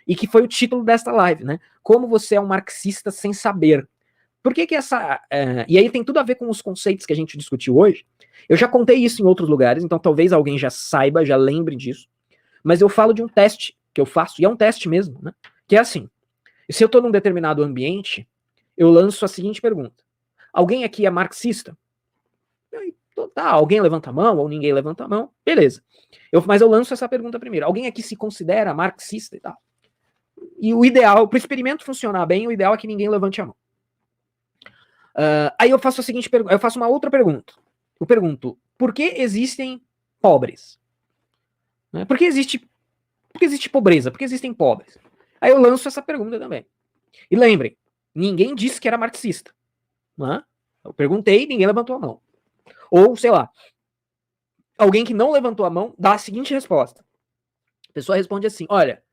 e que foi o título desta live, né? Como você é um marxista sem saber. Por que essa... e aí tem tudo a ver com os conceitos que a gente discutiu hoje. Eu já contei isso em outros lugares, então talvez alguém já saiba, já lembre disso. Mas eu falo de um teste que eu faço, e é um teste mesmo, né? Que é assim, se eu estou num determinado ambiente, eu lanço a seguinte pergunta. Alguém aqui é marxista? Tá, alguém levanta a mão, ou ninguém levanta a mão, beleza. Mas eu lanço essa pergunta primeiro. Alguém aqui se considera marxista e tal? E o ideal, para o experimento funcionar bem, o ideal é que ninguém levante a mão. Aí eu faço a seguinte pergunta, eu faço uma outra pergunta. Eu pergunto, por que existem pobres? Né? Por que existe pobreza? Por que existem pobres? Aí eu lanço essa pergunta também. E lembrem, ninguém disse que era marxista. Né? Eu perguntei, ninguém levantou a mão. Ou, sei lá, alguém que não levantou a mão dá a seguinte resposta. A pessoa responde assim, olha,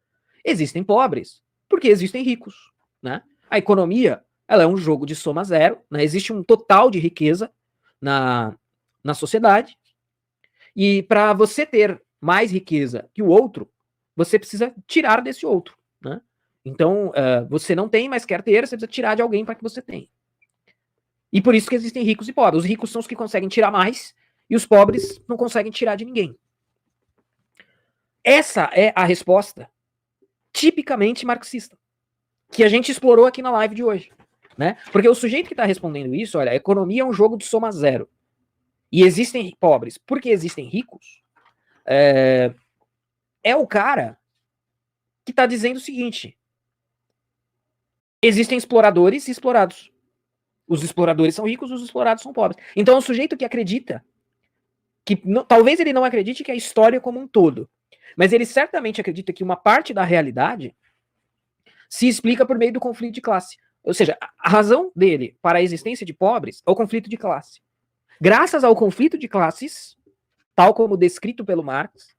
existem pobres porque existem ricos. Né? A economia, ela é um jogo de soma zero, né? Existe um total de riqueza na sociedade, e para você ter mais riqueza que o outro, você precisa tirar desse outro. Né? Então, você não tem, mas quer ter, você precisa tirar de alguém para que você tenha. E por isso que existem ricos e pobres. Os ricos são os que conseguem tirar mais, e os pobres não conseguem tirar de ninguém. Essa é a resposta tipicamente marxista, que a gente explorou aqui na live de hoje. Né? Porque o sujeito que está respondendo isso, olha, a economia é um jogo de soma zero. E existem pobres porque existem ricos, é o cara que está dizendo o seguinte: existem exploradores e explorados. Os exploradores são ricos, os explorados são pobres. Então é um sujeito que acredita que, talvez ele não acredite que a história como um todo, mas ele certamente acredita que uma parte da realidade se explica por meio do conflito de classe. Ou seja, a razão dele para a existência de pobres é o conflito de classe. Graças ao conflito de classes, tal como descrito pelo Marx,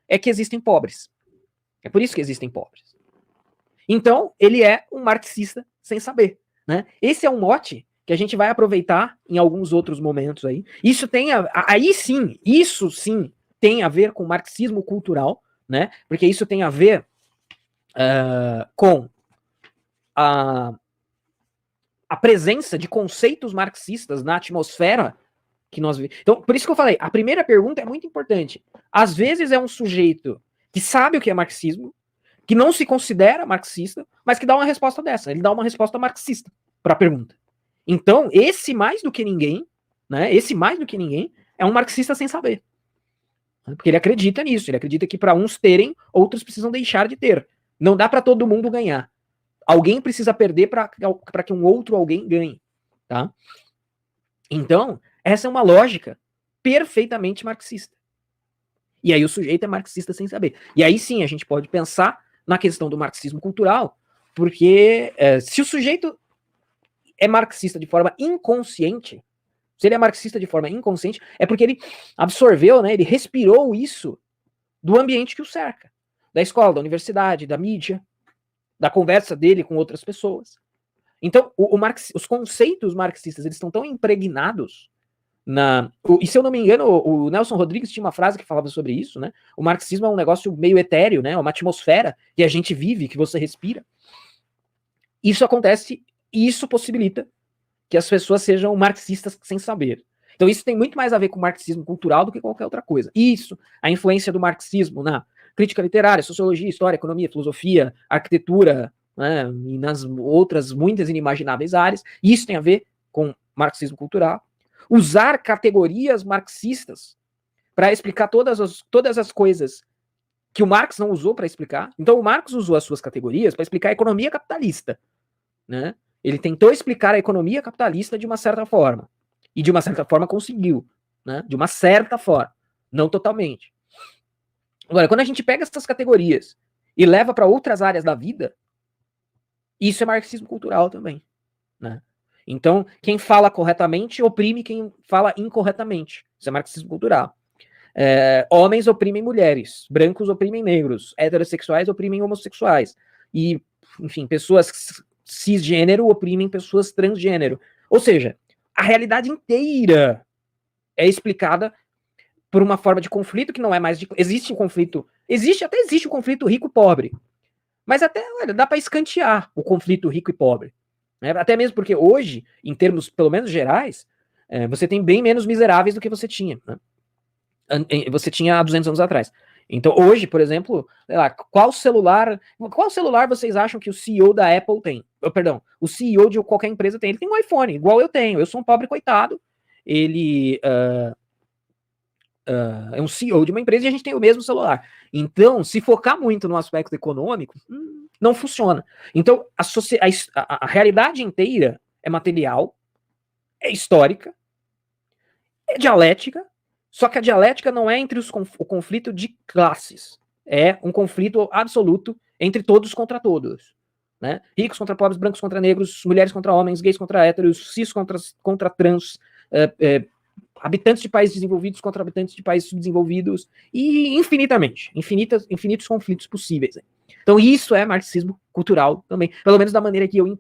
é que existem pobres. É por isso que existem pobres. Então, ele é um marxista sem saber. Né? Esse é um mote que a gente vai aproveitar em alguns outros momentos aí. Isso sim tem a ver com marxismo cultural, né? Porque isso tem a ver com a presença de conceitos marxistas na atmosfera que nós vivemos. Então, por isso que eu falei, a primeira pergunta é muito importante. Às vezes é um sujeito que sabe o que é marxismo, que não se considera marxista, mas que dá uma resposta dessa. Ele dá uma resposta marxista para a pergunta. Então, esse mais do que ninguém, né? Esse mais do que ninguém é um marxista sem saber. Porque ele acredita nisso, ele acredita que para uns terem, outros precisam deixar de ter. Não dá para todo mundo ganhar. Alguém precisa perder para que um outro alguém ganhe. Tá? Então, essa é uma lógica perfeitamente marxista. E aí o sujeito é marxista sem saber. E aí sim, a gente pode pensar na questão do marxismo cultural, porque se o sujeito é marxista de forma inconsciente, se ele é marxista de forma inconsciente, é porque ele absorveu, né, ele respirou isso do ambiente que o cerca. Da escola, da universidade, da mídia, da conversa dele com outras pessoas. Então, os conceitos marxistas, eles estão tão impregnados e se eu não me engano, o Nelson Rodrigues tinha uma frase que falava sobre isso, né? O marxismo é um negócio meio etéreo, né? Uma atmosfera que a gente vive, que você respira. Isso acontece e isso possibilita que as pessoas sejam marxistas sem saber. Então isso tem muito mais a ver com o marxismo cultural do que qualquer outra coisa. Isso, a influência do marxismo na crítica literária, sociologia, história, economia, filosofia, arquitetura, né, e nas outras muitas inimagináveis áreas, isso tem a ver com marxismo cultural. Usar categorias marxistas para explicar todas as coisas que o Marx não usou para explicar. Então o Marx usou as suas categorias para explicar a economia capitalista, né? Ele tentou explicar a economia capitalista de uma certa forma. E de uma certa forma conseguiu. Né? De uma certa forma. Não totalmente. Agora, quando a gente pega essas categorias e leva para outras áreas da vida, isso é marxismo cultural também. Né? Então, quem fala corretamente oprime quem fala incorretamente. Isso é marxismo cultural. Homens oprimem mulheres, brancos oprimem negros, heterossexuais oprimem homossexuais. E, enfim, pessoas cisgênero oprimem pessoas transgênero. Ou seja, a realidade inteira é explicada por uma forma de conflito que não é mais... Existe um conflito... Existe o conflito rico-pobre. Mas até, olha, dá para escantear o conflito rico e pobre. Né? Até mesmo porque hoje, em termos pelo menos gerais, você tem bem menos miseráveis do que você tinha. Né? Você tinha há 200 anos atrás. Então, hoje, por exemplo, sei lá, qual celular vocês acham que o CEO da Apple tem? Perdão, o CEO de qualquer empresa tem. Ele tem um iPhone, igual eu tenho. Eu sou um pobre coitado. Ele é um CEO de uma empresa e a gente tem o mesmo celular. Então, se focar muito no aspecto econômico, não funciona. Então, a realidade inteira é material, é histórica, é dialética, só que a dialética não é entre o conflito de classes. É um conflito absoluto entre todos contra todos. Né? Ricos contra pobres, brancos contra negros, mulheres contra homens, gays contra héteros, cis contra trans, habitantes de países desenvolvidos contra habitantes de países subdesenvolvidos, e infinitos conflitos possíveis. Então isso é marxismo cultural também, pelo menos da maneira que eu